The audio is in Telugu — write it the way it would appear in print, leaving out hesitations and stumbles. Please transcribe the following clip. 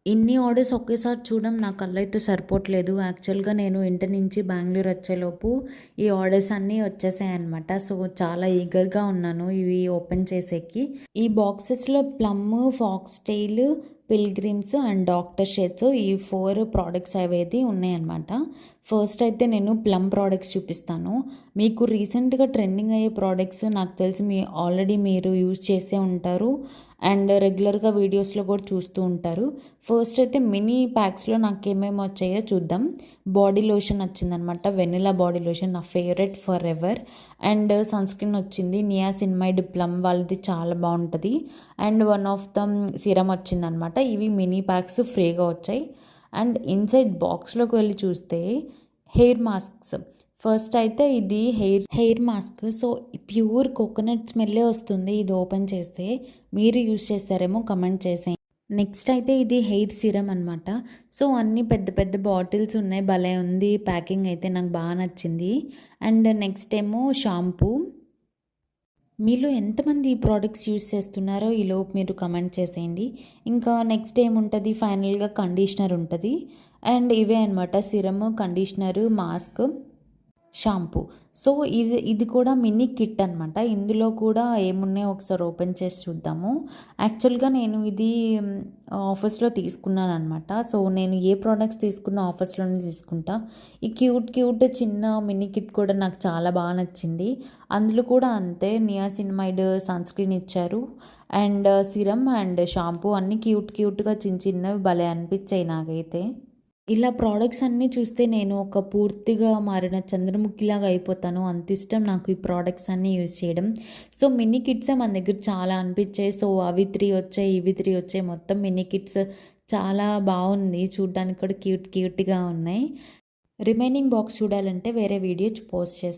ఇన్ని ఆర్డర్స్ ఒకేసారి చూడడం నా కళ్ళైతే సరిపోవట్లేదు. యాక్చువల్‌గా నేను ఇంటి నుంచి బెంగుళూరు వచ్చేలోపు ఈ ఆర్డర్స్ అన్నీ వచ్చేసాయన్నమాట. సో, చాలా ఈగర్‌గా ఉన్నాను ఇవి ఓపెన్ చేసేకి. ఈ బాక్సెస్‌లో Plum, Foxtale, Pilgrims and doctor Sheth's ఈ 4 ప్రొడక్ట్స్ అవేది ఉన్నాయన్నమాట. ఫస్ట్ అయితే నేను ప్లమ్ ప్రొడక్ట్స్ చూపిస్తాను. మీకు రీసెంట్‌గా ట్రెండింగ్ అయ్యే ప్రొడక్ట్స్ నాకు తెలిసి ఆల్రెడీ మీరు యూజ్ చేసే ఉంటారు. అండ్ రెగ్యులర్‌గా వీడియోస్‌లో కూడా చూస్తూ ఉంటారు. ఫస్ట్ అయితే మినీ ప్యాక్స్‌లో నాకేమేమి వచ్చాయో చూద్దాం. బాడీ లోషన్ వచ్చిందనమాట. వెనిలా బాడీ లోషన్ నా favourite for ever. And sunscreen వచ్చింది. నియాసినమైడ్ ప్లమ్ వాళ్ళది చాలా బావుంటది. And one of them serum వచ్చిందనమాట. ఇవి మినీ ప్యాక్స్ ఫ్రీగా వచ్చాయి. అండ్ ఇన్సైడ్ బాక్స్‌లోకి వెళ్ళి చూస్తే హెయిర్ మాస్క్స్. ఫస్ట్ అయితే ఇది hair mask. So, pure coconut స్మెల్లే వస్తుంది ఇది ఓపెన్ చేస్తే. మీరు యూజ్ చేస్తారేమో కమెంట్ చేసేయండి. నెక్స్ట్ అయితే ఇది హెయిర్ సీరమ్ అనమాట. సో, అన్నీ పెద్ద పెద్ద బాటిల్స్ ఉన్నాయి. భలే ఉంది ప్యాకింగ్ అయితే నాకు బాగా నచ్చింది. అండ్ నెక్స్ట్ ఏమో షాంపూ. మీలో ఎంతమంది ఈ ప్రోడక్ట్స్ యూజ్ చేస్తున్నారో ఈలోపు మీరు కమెంట్ చేసేయండి. ఇంకా నెక్స్ట్ ఏముంటుంది, ఫైనల్‌గా కండిషనర్ ఉంటుంది. అండ్ ఇవే అనమాట serum, conditioner, mask, shampoo. So, ఇది కూడా మినీ కిట్ అనమాట. ఇందులో కూడా ఏమున్నాయో ఒకసారి ఓపెన్ చేసి చూద్దాము. యాక్చువల్‌గా నేను ఇది ఆఫర్స్‌లో తీసుకున్నాననమాట. సో, నేను ఏ ప్రోడక్ట్స్ తీసుకున్నా ఆఫర్స్‌లోనే తీసుకుంటా. ఈ క్యూట్ చిన్న మినీ కిట్ కూడా నాకు చాలా బాగా నచ్చింది. అందులో కూడా అంతే నియాసినమైడ్ సన్‌స్క్రీన్ ఇచ్చారు. అండ్ సిరమ్ అండ్ షాంపూ అన్నీ క్యూట్‌గా చిన్నవి భలే అనిపించాయి నాకైతే. ఇలా ప్రోడక్ట్స్ అన్నీ చూస్తే నేను ఒక పూర్తిగా మారిన చంద్రముఖిలాగా అయిపోతాను. అంత ఇష్టం నాకు ఈ ప్రోడక్ట్స్ అన్నీ యూజ్ చేయడం. సో, మినీ కిట్సే మన దగ్గర చాలా అనిపించాయి. సో, అవి 3 వచ్చాయి, ఇవి 3 వచ్చాయి. మొత్తం మినీ కిట్స్ చాలా బాగుంది. చూడ్డానికి కూడా క్యూట్‌గా ఉన్నాయి. రిమైనింగ్ బాక్స్ చూడాలంటే వేరే వీడియో పోస్ట్ చేస్తాను.